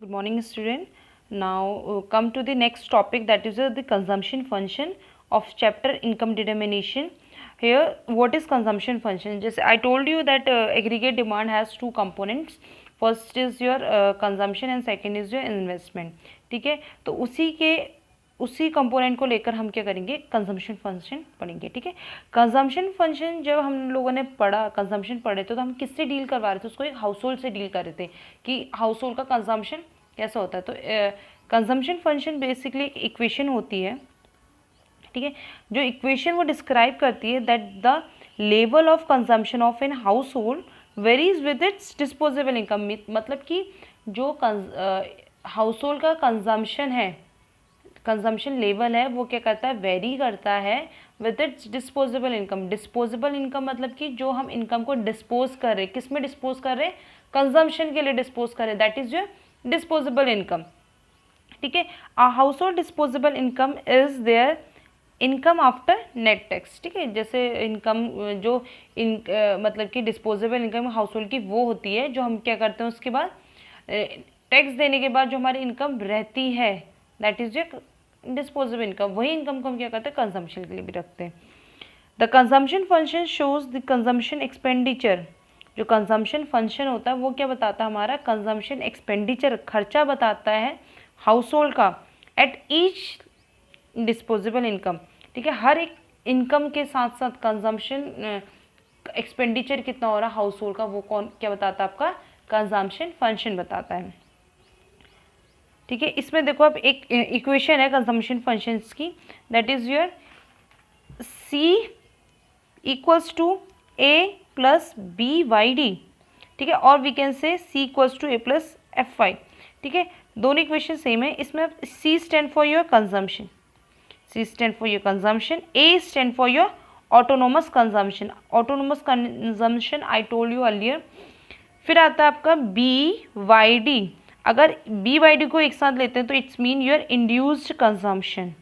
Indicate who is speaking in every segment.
Speaker 1: Good morning, student. Now come to the next topic, that is the consumption function of chapter income determination. Here, what is consumption function? Just I told you that aggregate demand has two components. First is your consumption and second is your investment. ठीक है, तो उसी component को लेकर हम क्या करेंगे, consumption function पढ़ेंगे. ठीक है, कंजम्पशन फंक्शन जब हम लोगों ने पढ़ा, कंजम्पशन पढ़े तो हम किससे डील करवा रहे थे, उसको एक हाउस होल्ड से डील कर रहे थे कि हाउस होल्ड का कंजम्पशन कैसा होता है. तो कंजम्पशन फंक्शन बेसिकली एक इक्वेशन होती है. ठीक है, जो इक्वेशन वो डिस्क्राइब करती है that the level of consumption of an household varies with its disposable income. मतलब कि जो हाउस होल्ड का कंजम्पशन है, कंजम्पशन लेवल है, वो क्या करता है, वेरी करता है with its disposable income. Disposable income मतलब कि जो हम इनकम को डिस्पोज कर रहे, किस में डिस्पोज कर रहे, कंजम्पशन के लिए डिस्पोज कर रहे, that is your disposable income. ठीक है, a house hold disposable income is there income after net tax. ठीक है, जैसे इनकम जो मतलब कि डिस्पोजेबल इनकम हाउस होल्ड की वो होती है जो हम क्या करते हैं उसके बाद टैक्स देने के बाद जो हमारी इनकम रहती है, that is your disposable income. वही इनकम को हम क्या करते हैं, कंजम्पशन के लिए भी रखते हैं. The consumption function shows the consumption expenditure. जो कंजम्पशन फंक्शन होता है वो क्या बताता है, हमारा कंजम्पशन एक्सपेंडिचर, खर्चा बताता है हाउस होल्ड का एट ईच डिस्पोजेबल इनकम. ठीक है, हर एक इनकम के साथ साथ कंजम्पशन एक्सपेंडिचर कितना हो रहा है हाउस होल्ड का, वो कौन क्या बताता है, आपका कंजम्पशन फंक्शन बताता है. ठीक है, इसमें देखो अब एक इक्वेशन है कंजम्पशन फंक्शंस की, that is your C equals to A plus B Y D. ठीक है, और we can say C equals to A plus F Y. ठीक है, दोनों इक्वेशन सेम है. इसमें C stand for your consumption, C stand for your consumption, A stand for your autonomous consumption. Autonomous consumption I told you earlier. फिर आता है आपका B Y D. अगर बी वाई डी को एक साथ लेते हैं तो it's mean your induced consumption.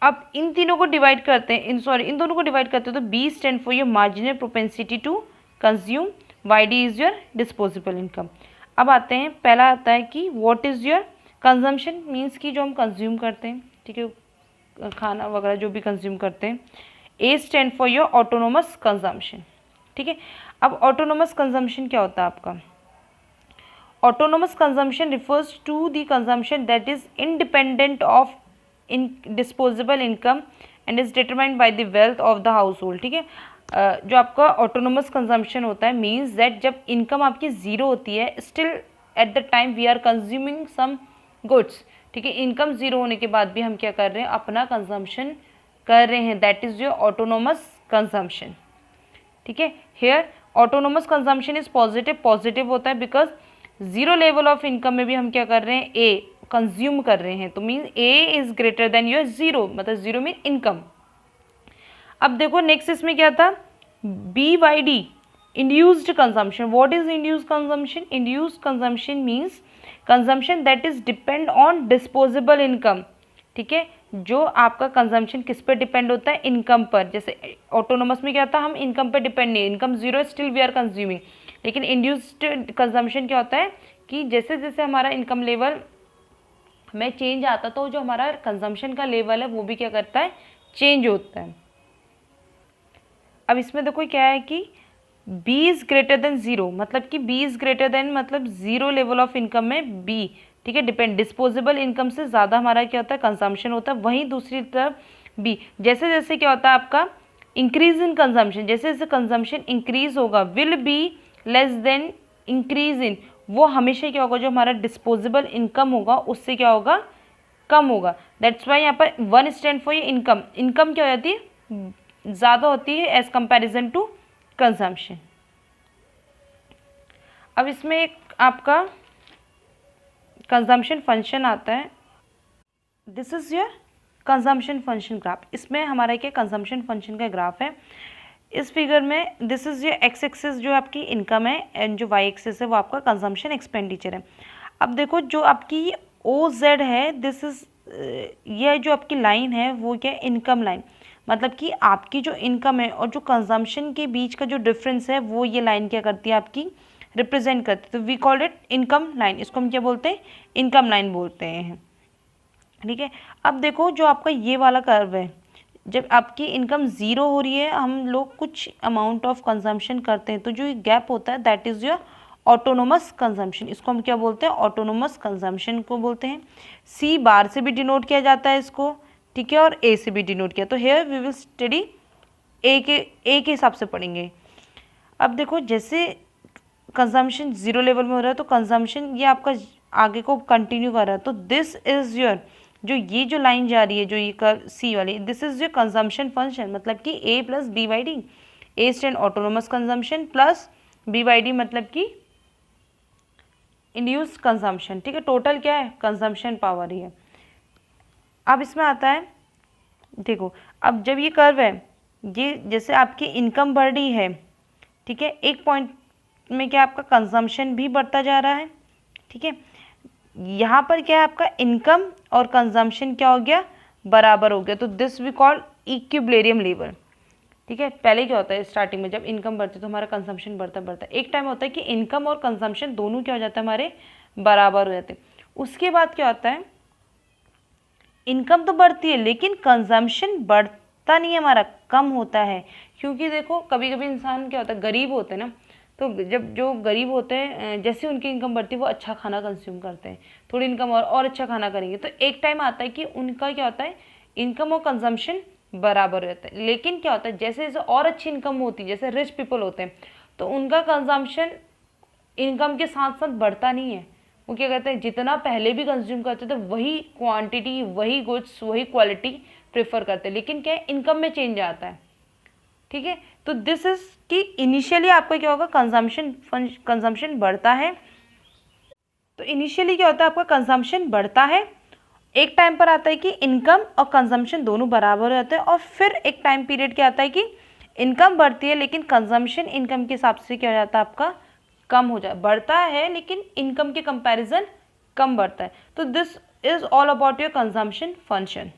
Speaker 1: अब इन तीनों को डिवाइड करते हैं, इन दोनों को डिवाइड करते हैं तो B stand for your marginal propensity to consume, Y D is your disposable income. अब आते हैं, पहला आता है कि what is your consumption, means कि जो हम कंज्यूम करते हैं. ठीक है, खाना वगैरह जो भी कंज्यूम करते हैं. A stand for your autonomous consumption. ठीक है, अब ऑटोनोमस कंजम्पशन क्या होता है आपका, autonomous consumption refers to the consumption that is independent of disposable income and is determined by the wealth of the household. ठीक है, जो आपका autonomous consumption होता है means that जब income आपकी ज़ीरो होती है, still at the time we are consuming some goods. ठीक है, इनकम ज़ीरो होने के बाद भी हम क्या कर रहे हैं, अपना कंजम्पशन कर रहे हैं, that is your autonomous consumption. ठीक है, here autonomous consumption is positive. Positive होता है because zero level of income में भी हम क्या कर रहे हैं, ए कंज्यूम कर रहे हैं, तो mean a is greater than your zero, मतलब जीरो मीन इनकम. अब देखो नेक्स्ट इसमें क्या था, B Y D induced consumption. What is induced consumption, induced consumption means consumption that is depend on disposable income. ठीक है, जो आपका कंजम्पशन किस पर डिपेंड होता है, इनकम पर. जैसे ऑटोनोमस में क्या था, हम इनकम पर डिपेंड नहीं, income zero still we are consuming. लेकिन इंड्यूस्ड कंजम्पशन क्या होता है कि जैसे जैसे हमारा इनकम लेवल में चेंज आता है तो जो हमारा कंजम्पशन का लेवल है वो भी क्या करता है, चेंज होता है. अब इसमें देखो क्या है कि B is greater than zero, मतलब कि B इज ग्रेटर देन मतलब जीरो लेवल ऑफ इनकम में B. ठीक है, डिपेंड डिस्पोजेबल इनकम से ज़्यादा हमारा क्या होता है, कंजम्पशन होता है. वहीं दूसरी तरफ B जैसे जैसे क्या होता है आपका इंक्रीज इन कंजम्पशन, जैसे जैसे कंजम्पशन इंक्रीज होगा, will be less than increase in, वो हमेशा क्या होगा, जो हमारा डिस्पोजेबल इनकम होगा उससे क्या होगा, कम होगा. दैट्स वाई यहाँ पर वन स्टैंड फॉर ये इनकम. इनकम क्या हो जाती है, ज़्यादा होती है एज कंपैरिजन टू कंजम्पशन. अब इसमें एक आपका कंजम्पशन फंक्शन आता है, this is your consumption function graph. इसमें हमारा क्या कंजम्पशन फंक्शन का ग्राफ है. इस फिगर में this is your x axis जो आपकी इनकम है एंड जो वाई एक्सिस है वो आपका कंजम्पशन एक्सपेंडिचर है. अब देखो जो आपकी ओ जेड है, दिस इज ये जो आपकी लाइन है वो क्या, इनकम लाइन. मतलब कि आपकी जो इनकम है और जो कंजम्पशन के बीच का जो डिफरेंस है वो ये लाइन क्या करती है, आपकी रिप्रेजेंट करते हैं, तो we called it income line. इसको हम क्या बोलते हैं, इनकम लाइन बोलते हैं, ठीक है। अब देखो जो आपका ये वाला कर्व है, जब आपकी इनकम ज़ीरो हो रही है, हम लोग कुछ अमाउंट ऑफ कंजम्पशन करते हैं, तो जो ये गैप होता है that is your autonomous consumption. इसको हम क्या बोलते हैं, ऑटोनोमस कंजम्पशन को बोलते हैं। सी बार से भी डिनोट किया जाता है इसको, ठीक है, और ए से भी डिनोट किया। तो हेयर वी विल स्टडी ए के हिसाब से पढ़ेंगे। अब देखो जैसे कंजम्पशन ज़ीरो लेवल में हो रहा है, तो कंजम्पशन ये आपका आगे को कंटिन्यू कर रहा है, तो दिस इज़ योर, जो ये जो लाइन जा रही है, जो ये कर सी वाली, this is your consumption function, मतलब कि A plus B by D. A stand autonomous consumption plus B by D मतलब कि इंड्यूस कंजम्पशन, ठीक है। टोटल क्या है, कंजम्पशन पावर ही है। अब इसमें आता है, देखो अब जब ये कर्व है, ये जैसे आपकी इनकम बढ़ रही है, ठीक है, एक पॉइंट में क्या आपका कंजम्पशन भी बढ़ता जा रहा है, ठीक है। यहाँ पर क्या है, आपका इनकम और कंजम्पशन क्या हो गया, बराबर हो गया, तो this we call equilibrium level, ठीक है। पहले क्या होता है, स्टार्टिंग में जब इनकम बढ़ती है तो हमारा कंजम्पशन बढ़ता बढ़ता है, एक टाइम होता है कि इनकम और कंजम्पशन दोनों क्या हो जाता है, हमारे बराबर हो जाते हैं। उसके बाद क्या होता है, इनकम तो बढ़ती है लेकिन कंजम्पशन बढ़ता नहीं है, हमारा कम होता है। क्योंकि देखो कभी कभी इंसान क्या होता है, गरीब होते हैं ना, तो जब जो गरीब होते हैं जैसे उनकी इनकम बढ़ती है वो अच्छा खाना कंज्यूम करते हैं, थोड़ी इनकम और अच्छा खाना करेंगे, तो एक टाइम आता है कि उनका क्या होता है, इनकम और कंजम्पशन बराबर हो जाता है। लेकिन क्या होता है, जैसे जैसे और अच्छी इनकम होती है, जैसे रिच पीपल होते हैं, तो उनका कंजम्पशन इनकम के साथ साथ बढ़ता नहीं है। वो क्या कहते हैं, जितना पहले भी कंज्यूम करते थे वही क्वांटिटी, वही गुड्स, वही क्वालिटी प्रेफर करते हैं, लेकिन क्या है, इनकम में चेंज आता है, ठीक है। तो दिस इज कि इनिशियली आपका क्या होगा, कंजम्पशन बढ़ता है। तो इनिशियली क्या होता है, आपका कंजम्पशन बढ़ता है, एक टाइम पर आता है कि इनकम और कंजम्पशन दोनों बराबर हो जाते हैं, और फिर एक टाइम पीरियड क्या आता है कि इनकम बढ़ती है लेकिन कंजम्पशन इनकम के हिसाब से क्या हो जाता है, आपका कम हो जाए, बढ़ता है लेकिन इनकम के कंपैरिजन कम बढ़ता है। तो this is all about your consumption function.